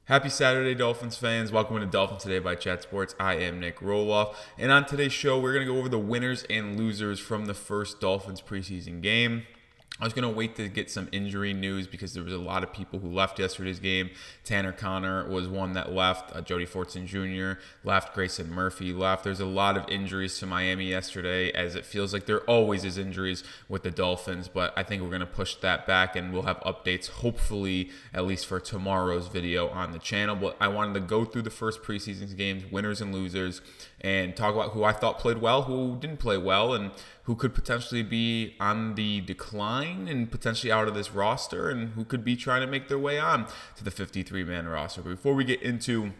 Happy Saturday, Dolphins fans. Welcome to Dolphins Today by Chat Sports. I am Nic Rohloff. And on today's show, we're going to go over the winners and losers from the first Dolphins preseason game. I was going to wait to get some injury news because there was a lot of people who left yesterday's game. Tanner Connor was one that left. Jody Fortson Jr. left. Grayson Murphy left. There's a lot of injuries to Miami yesterday, as it feels like there always is injuries with the Dolphins. But I think we're going to push that back, and we'll have updates, hopefully, at least for tomorrow's video on the channel. But I wanted to go through the first preseason games, winners and losers, and talk about who I thought played well, who didn't play well, and who could potentially be on the decline and potentially out of this roster, and who could be trying to make their way on to the 53-man roster. But before we get into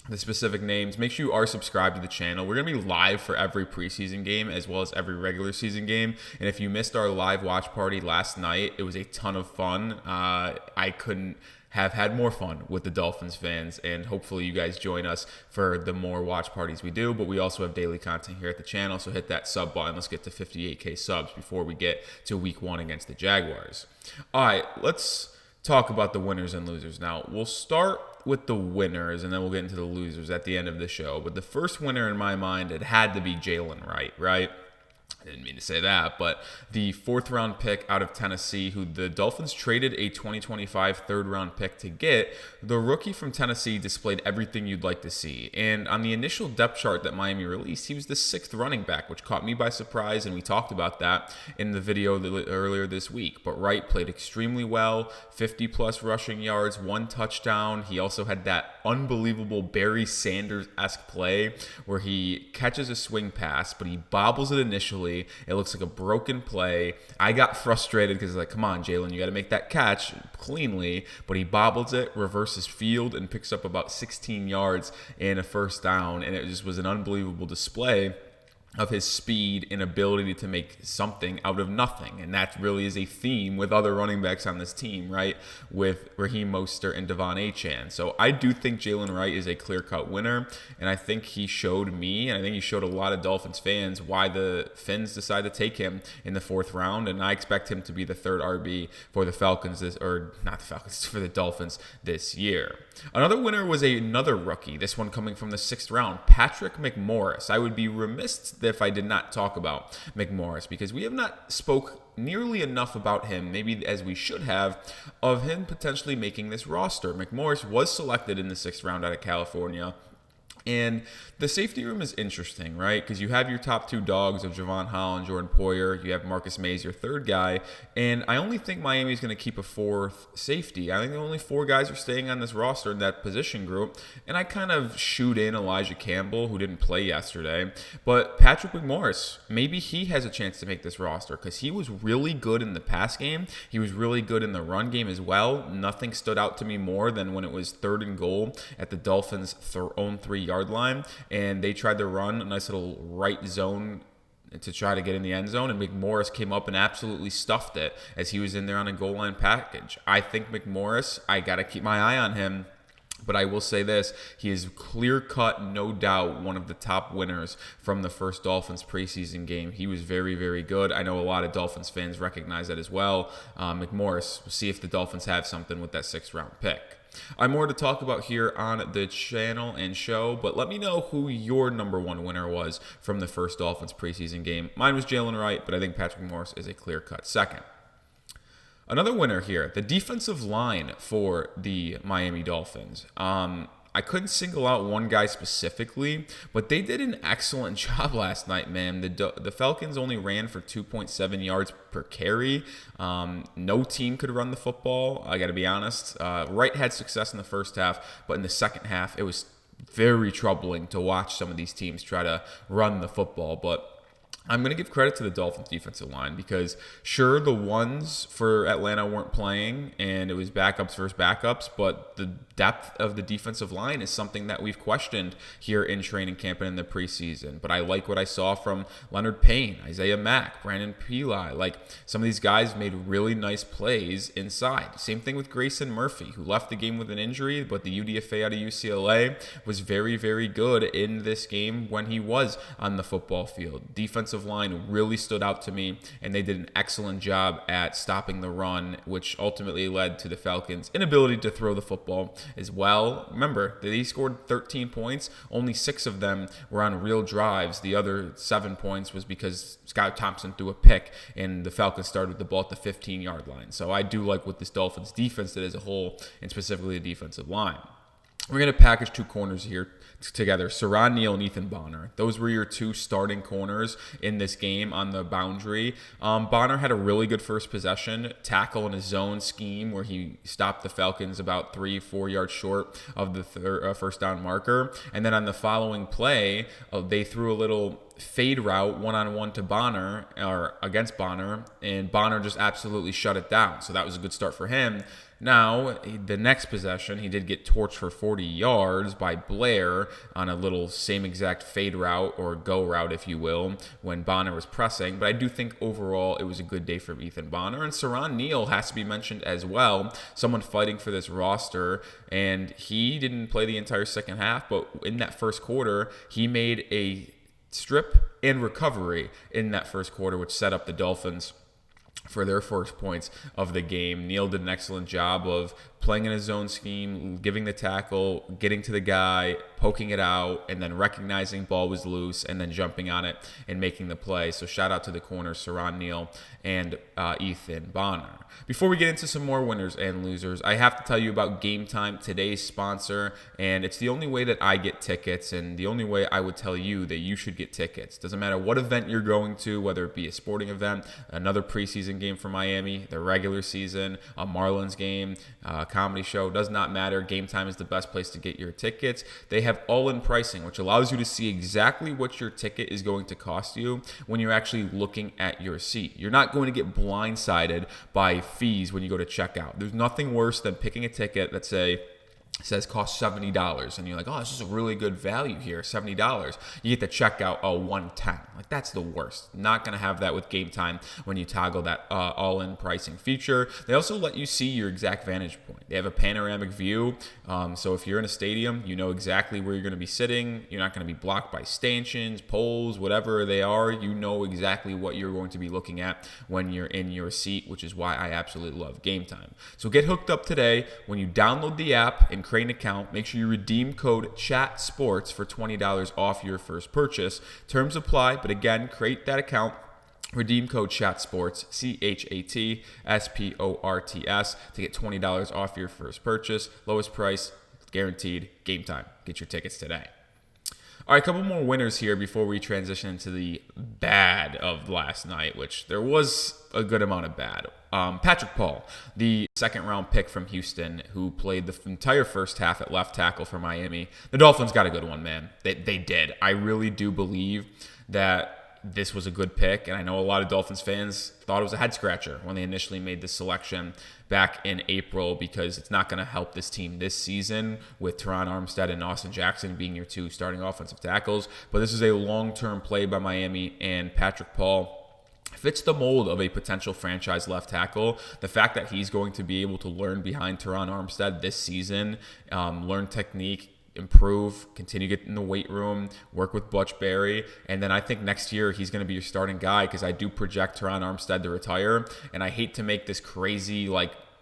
the specific names, make sure you are subscribed to the channel. We're going to be live for every preseason game as well as every regular season game. And if you missed our live watch party last night, it was a ton of fun. I couldn't have had more fun with the Dolphins fans, and hopefully you guys join us for the more watch parties we do. But we also have daily content here at the channel, so hit that sub button. Let's get to 58K subs before we get to week 1 against the Jaguars. All right, let's talk about the winners and losers now. We'll start with the winners, and then we'll get into the losers at the end of the show. But the first winner in my mind, it had to be Jaylen Wright, right? I didn't mean to say that, but the 4th-round pick out of Tennessee, who the Dolphins traded a 2025 3rd-round pick to get, the rookie from Tennessee displayed everything you'd like to see. And on the initial depth chart that Miami released, he was the 6th running back, which caught me by surprise, and we talked about that in the video earlier this week. But Wright played extremely well, 50-plus rushing yards, 1 touchdown. He also had that unbelievable Barry Sanders-esque play where he catches a swing pass, but he bobbles it initially. It looks like a broken play. I got frustrated because like, come on, Jaylen, you got to make that catch cleanly. But he bobbles it, reverses field, and picks up about 16 yards and a first down. And it just was an unbelievable display of his speed and ability to make something out of nothing. And that really is a theme with other running backs on this team, right? With Raheem Mostert and Devon Achane. So I do think Jaylen Wright is a clear-cut winner. And I think he showed me, and I think he showed a lot of Dolphins fans why the Fins decided to take him in the 4th round. And I expect him to be the 3rd RB for the Falcons, for the Dolphins this year. Another winner was another rookie, this one coming from the 6th round, Patrick McMorris. I would be remiss if I did not talk about McMorris because we have not spoke nearly enough about him, maybe as we should have, of him potentially making this roster. McMorris was selected in the 6th round out of California. And the safety room is interesting, right? Because you have your top 2 dogs of Javon Holland, Jordan Poyer. You have Marcus Mays, your 3rd guy. And I only think Miami is going to keep a 4th safety. I think only 4 guys are staying on this roster in that position group. And I kind of shoot in Elijah Campbell, who didn't play yesterday. But Patrick McMorris, maybe he has a chance to make this roster because he was really good in the pass game. He was really good in the run game as well. Nothing stood out to me more than when it was 3rd and goal at the Dolphins' own 3-yard line, and they tried to run a nice little right zone to try to get in the end zone, and McMorris came up and absolutely stuffed it as he was in there on a goal line package. I think McMorris, I got to keep my eye on him. But I will say this, he is clear-cut, no doubt, one of the top winners from the first Dolphins preseason game. He was very, very good. I know a lot of Dolphins fans recognize that as well. McMorris, we'll see if the Dolphins have something with that 6th-round pick. I have more to talk about here on the channel and show, but let me know who your number 1 winner was from the first Dolphins preseason game. Mine was Jaylen Wright, but I think Patrick Morris is a clear-cut 2nd. Another winner here, the defensive line for the Miami Dolphins. I couldn't single out one guy specifically, but they did an excellent job last night, man. The Falcons only ran for 2.7 yards per carry. No team could run the football, I got to be honest. Wright had success in the first half, but in the second half, it was very troubling to watch some of these teams try to run the football. But I'm going to give credit to the Dolphins defensive line because, sure, the ones for Atlanta weren't playing and it was backups versus backups, but the depth of the defensive line is something that we've questioned here in training camp and in the preseason. But I like what I saw from Leonard Payne, Isaiah Mack, Brandon Pili. Like, some of these guys made really nice plays inside. Same thing with Grayson Murphy, who left the game with an injury, but the UDFA out of UCLA was very, very good in this game when he was on the football field. Defensive defensive line really stood out to me, and they did an excellent job at stopping the run, which ultimately led to the Falcons' inability to throw the football as well. Remember, they scored 13 points. Only 6 of them were on real drives. The other 7 points was because Skylar Thompson threw a pick, and the Falcons started with the ball at the 15-yard line. So I do like what this Dolphins defense did as a whole, and specifically the defensive line. We're going to package 2 corners here together, Siran, Neal, and Ethan Bonner. Those were your 2 starting corners in this game on the boundary. Bonner had a really good first possession, tackle in a zone scheme where he stopped the Falcons about 3-4 yards short of the first down marker. And then on the following play, they threw a little fade route one-on-one to Bonner, or against Bonner, and Bonner just absolutely shut it down. So that was a good start for him. Now, the next possession, he did get torched for 40 yards by Blair on a little same exact fade route, or go route, if you will, when Bonner was pressing. But I do think overall it was a good day for Ethan Bonner. And Siran Neal has to be mentioned as well, someone fighting for this roster. And he didn't play the entire second half, but in that first quarter, he made a strip and recovery in that first quarter, which set up the Dolphins for their first points of the game. Neal did an excellent job of playing in his zone scheme, giving the tackle, getting to the guy, poking it out, and then recognizing ball was loose, and then jumping on it and making the play. So shout out to the corners, Siran Neal and Ethan Bonner. Before we get into some more winners and losers, I have to tell you about Game Time, today's sponsor, and it's the only way that I get tickets, and the only way I would tell you that you should get tickets. Doesn't matter what event you're going to, whether it be a sporting event, another preseason game for Miami, the regular season, a Marlins game, comedy show, does not matter. Game Time is the best place to get your tickets. They have all-in pricing, which allows you to see exactly what your ticket is going to cost you when you're actually looking at your seat. You're not going to get blindsided by fees when you go to checkout. There's nothing worse than picking a ticket that says cost $70, and you're like, oh, this is a really good value here, $70. You get the checkout, oh, $110. Like, that's the worst. Not going to have that with Game Time when you toggle that all-in pricing feature. They also let you see your exact vantage point. They have a panoramic view, so if you're in a stadium, you know exactly where you're going to be sitting. You're not going to be blocked by stanchions, poles, whatever they are. You know exactly what you're going to be looking at when you're in your seat, which is why I absolutely love Game Time. So get hooked up today. When you download the app and create an account, make sure you redeem code CHATSPORTS for $20 off your first purchase. Terms apply, but again, create that account, redeem code CHATSPORTS, CHATSPORTS, to get $20 off your first purchase. Lowest price, guaranteed. Game Time. Get your tickets today. All right, a couple more winners here before we transition into the bad of last night, which there was a good amount of bad. Patrick Paul, the second-round pick from Houston, who played the entire first half at left tackle for Miami. The Dolphins got a good one, man. They did. I really do believe that this was a good pick, and I know a lot of Dolphins fans thought it was a head-scratcher when they initially made this selection back in April, because it's not going to help this team this season with Teron Armstead and Austin Jackson being your 2 starting offensive tackles. But this is a long-term play by Miami, and Patrick Paul fits the mold of a potential franchise left tackle. The fact that he's going to be able to learn behind Teron Armstead this season, learn technique, improve, continue to get in the weight room, work with Butch Berry, and then I think next year he's going to be your starting guy, because I do project Teron Armstead to retire, and I hate to make this crazy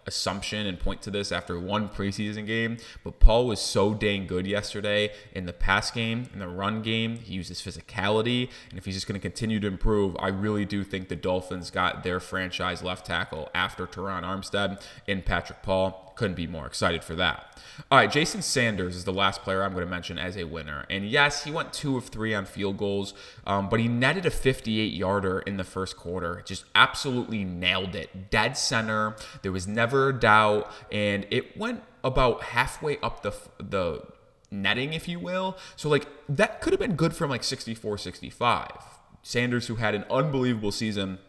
assumption and point to this after one preseason game, but Paul was so dang good yesterday in the pass game, in the run game. He used his physicality, and if he's just going to continue to improve, I really do think the Dolphins got their franchise left tackle after Teron Armstead in Patrick Paul. Couldn't be more excited for that. All right, Jason Sanders is the last player I'm going to mention as a winner. And yes, he went 2 of 3 on field goals, but he netted a 58-yarder in the first quarter. Just absolutely nailed it. Dead center. There was never a doubt. And it went about halfway up the netting, if you will. So, that could have been good from 64-65. Sanders, who had an unbelievable season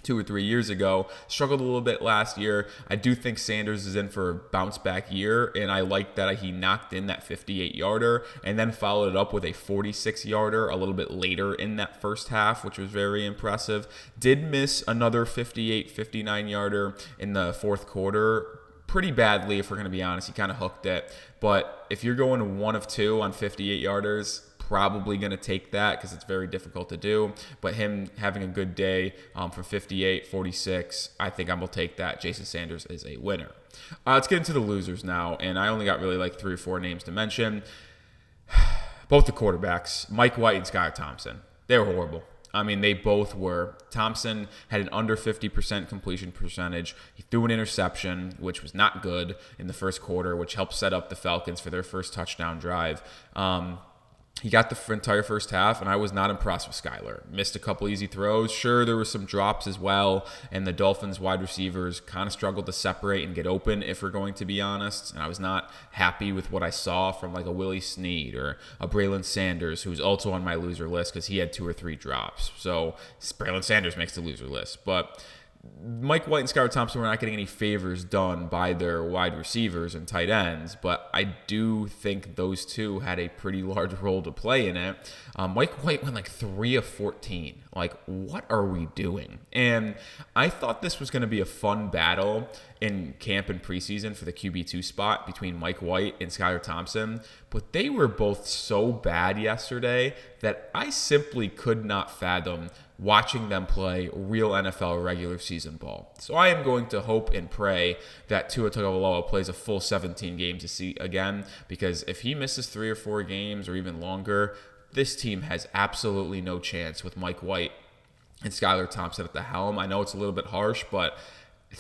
2 or 3 years ago, struggled a little bit last year. I do think Sanders is in for a bounce back year, and I like that he knocked in that 58-yarder and then followed it up with a 46-yarder a little bit later in that first half, which was very impressive. Did miss another 58, 59-yarder in the fourth quarter pretty badly, if we're going to be honest. He kind of hooked it. But if you're going 1 of 2 on 58-yarders, probably going to take that because it's very difficult to do. But him having a good day for 58, 46, I think I'm going to take that. Jason Sanders is a winner. Let's get into the losers now. And I only got really like 3 or 4 names to mention. Both the quarterbacks, Mike White and Skylar Thompson, they were horrible. I mean, they both were. Thompson had an under 50% completion percentage. He threw an interception, which was not good in the first quarter, which helped set up the Falcons for their first touchdown drive. He got the entire first half, and I was not impressed with Skylar. Missed a couple easy throws. Sure, there were some drops as well, and the Dolphins wide receivers kind of struggled to separate and get open, if we're going to be honest. And I was not happy with what I saw from like a Willie Snead or a Braylon Sanders, who's also on my loser list because he had 2 or 3 drops. So Braylon Sanders makes the loser list. But Mike White and Skylar Thompson were not getting any favors done by their wide receivers and tight ends, but I do think those two had a pretty large role to play in it. Mike White went like 3 of 14. Like, what are we doing? And I thought this was going to be a fun battle in camp and preseason for the QB2 spot between Mike White and Skylar Thompson, but they were both so bad yesterday that I simply could not fathom watching them play real NFL regular season ball. So I am going to hope and pray that Tua Tagovailoa plays a full 17 games to see again, because if he misses 3 or 4 games or even longer, this team has absolutely no chance with Mike White and Skylar Thompson at the helm. I know it's a little bit harsh, but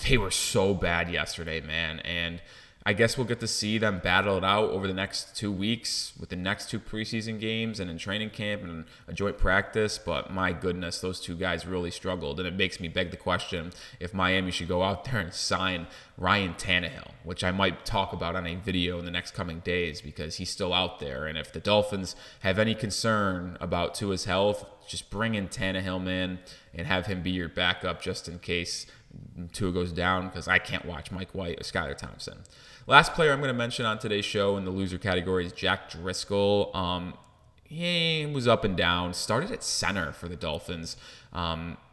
they were so bad yesterday, man. And I guess we'll get to see them battle it out over the next 2 weeks with the next 2 preseason games and in training camp and a joint practice. But my goodness, those 2 guys really struggled. And it makes me beg the question if Miami should go out there and sign Ryan Tannehill, which I might talk about on a video in the next coming days because he's still out there. And if the Dolphins have any concern about Tua's health, just bring in Tannehill, man, and have him be your backup just in case Tua goes down, because I can't watch Mike White or Skylar Thompson. Last player I'm going to mention on today's show in the loser category is Jack Driscoll. He was up and down. Started at center for the Dolphins,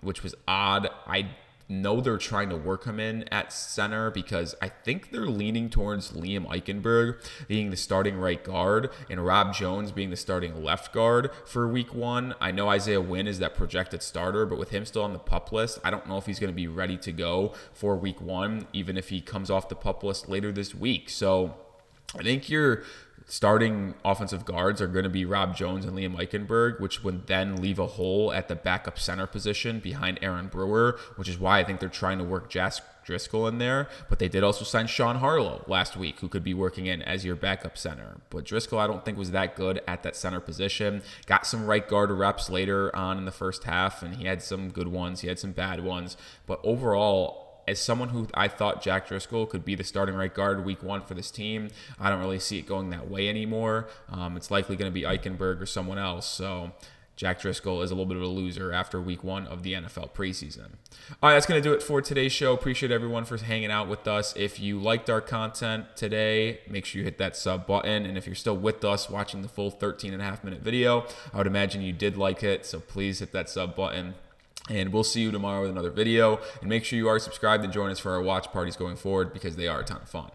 which was odd. I know they're trying to work him in at center because I think they're leaning towards Liam Eichenberg being the starting right guard and Rob Jones being the starting left guard for week 1. I know Isaiah Wynn is that projected starter, but with him still on the PUP list, I don't know if he's going to be ready to go for week 1, even if he comes off the PUP list later this week. So I think your starting offensive guards are going to be Rob Jones and Liam Eichenberg, which would then leave a hole at the backup center position behind Aaron Brewer, which is why I think they're trying to work Jack Driscoll in there. But they did also sign Sean Harlow last week, who could be working in as your backup center. But Driscoll, I don't think, was that good at that center position. Got some right guard reps later on in the first half, and he had some good ones. He had some bad ones. But overall, as someone who I thought Jack Driscoll could be the starting right guard week 1 for this team, I don't really see it going that way anymore. It's likely going to be Eichenberg or someone else. So Jack Driscoll is a little bit of a loser after week 1 of the NFL preseason. All right, that's going to do it for today's show. Appreciate everyone for hanging out with us. If you liked our content today, make sure you hit that sub button. And if you're still with us watching the full 13.5-minute video, I would imagine you did like it. So please hit that sub button. And we'll see you tomorrow with another video. And make sure you are subscribed and join us for our watch parties going forward because they are a ton of fun.